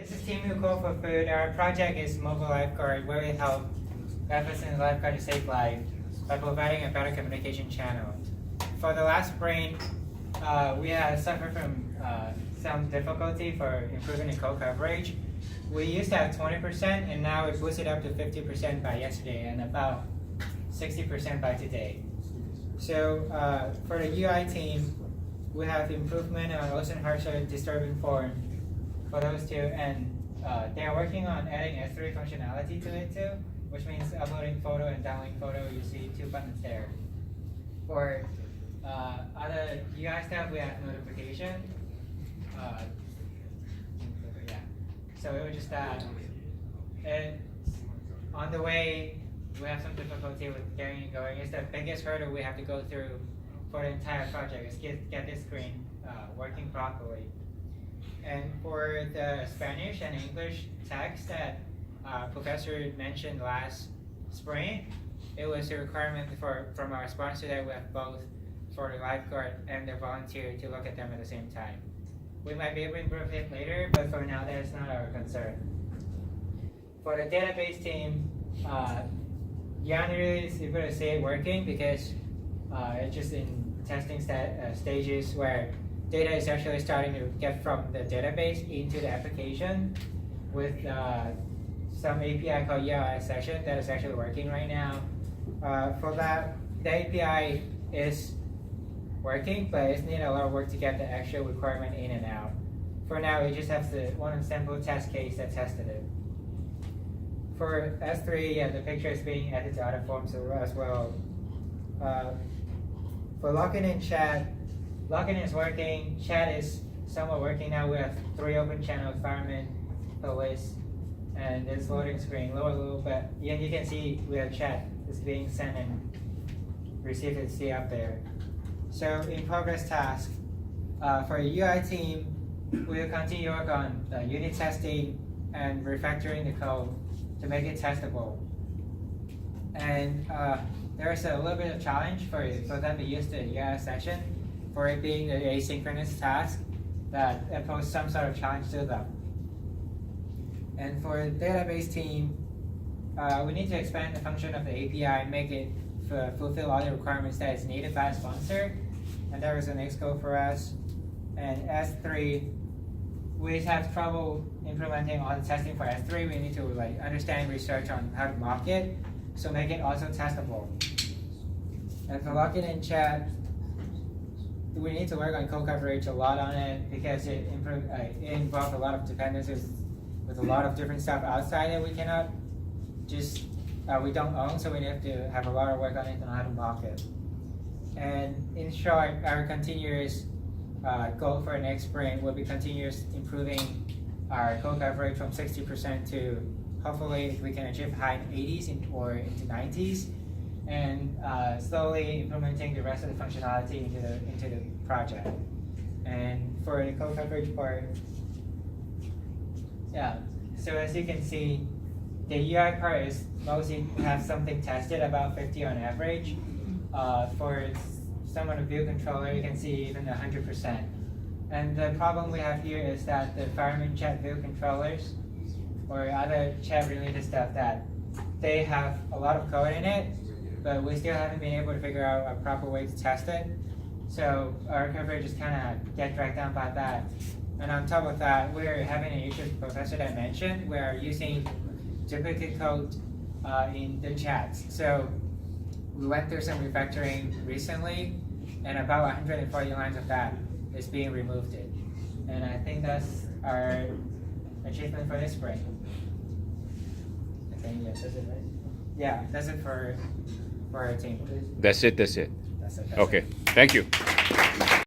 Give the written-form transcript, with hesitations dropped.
This is Team WillCodeForFood. Our project is mobile lifeguard, where we help efforts in lifeguard to save life by providing a better communication channel. For the last sprint, we have suffered from some difficulty for improving the code coverage. We used to have 20%, and now it boosted up to 50% by yesterday, and about 60% by today. So for the UI team, we have improvement on ocean harsher disturbing form for those two, and they are working on adding S3 functionality to it too, which means uploading photo and downloading photo. You see two buttons there. For other UI stuff, we have notification. Yeah. So it was just that. And on the way, we have some difficulty with getting it going. It's the biggest hurdle we have to go through for the entire project, is get this screen working properly. And for the Spanish and English text that Professor mentioned last spring, it was a requirement from our sponsor that we have both for the lifeguard and the volunteer to look at them at the same time. We might be able to improve it later, but for now, that's not our concern. For the database team, Jan really is able to see it working because it's just in testing stages where data is actually starting to get from the database into the application with some API called ELI session that is actually working right now. For that, the API is working, but it's needed a lot of work to get the actual requirement in and out. For now, we just have the one sample test case that tested it. For S3, yeah, the picture is being added to other forms as well. For login in chat, login is working, chat is somewhat working now. We have 3 open channels, firemen, police, and this loading screen. Lower a little bit, yeah, you can see we have chat is being sent and received and see up there. So in progress task, for the UI team, we will continue to work on unit testing and refactoring the code to make it testable. And there's a little bit of challenge for them to use the UI session, for it being an asynchronous task that it poses some sort of challenge to them. And for the database team, we need to expand the function of the API, make it fulfill all the requirements that is needed by a sponsor. And that was the next goal for us. And S3, we have trouble implementing all the testing for S3. We need to understand research on how to mock it, so make it also testable. And for login in chat, we need to work on code coverage a lot on it, because it involves a lot of dependencies with a lot of different stuff outside that we cannot just, we don't own, so we have to have a lot of work on it and how to mock it. And in short, our continuous goal for next sprint will be continuous improving our code coverage from 60% to hopefully we can achieve high 80s or into 90s, and slowly implementing the rest of the functionality into the project. And for the code coverage part, yeah, so as you can see, the UI part is mostly have something tested about 50 on average. For some of the view controller, you can see even 100%. And the problem we have here is that the fireman chat view controllers or other chat related stuff, that they have a lot of code in it, but we still haven't been able to figure out a proper way to test it. So our coverage is kind of get dragged down by that. And on top of that, we're having an issue with the professor that mentioned. We are using duplicate code in the chats. So we went through some refactoring recently, and about 140 lines of that is being removed. And I think that's our achievement for this spring. I think yes, that's it, right? Yeah, that's it for our team. That's it. That's it. Okay, thank you.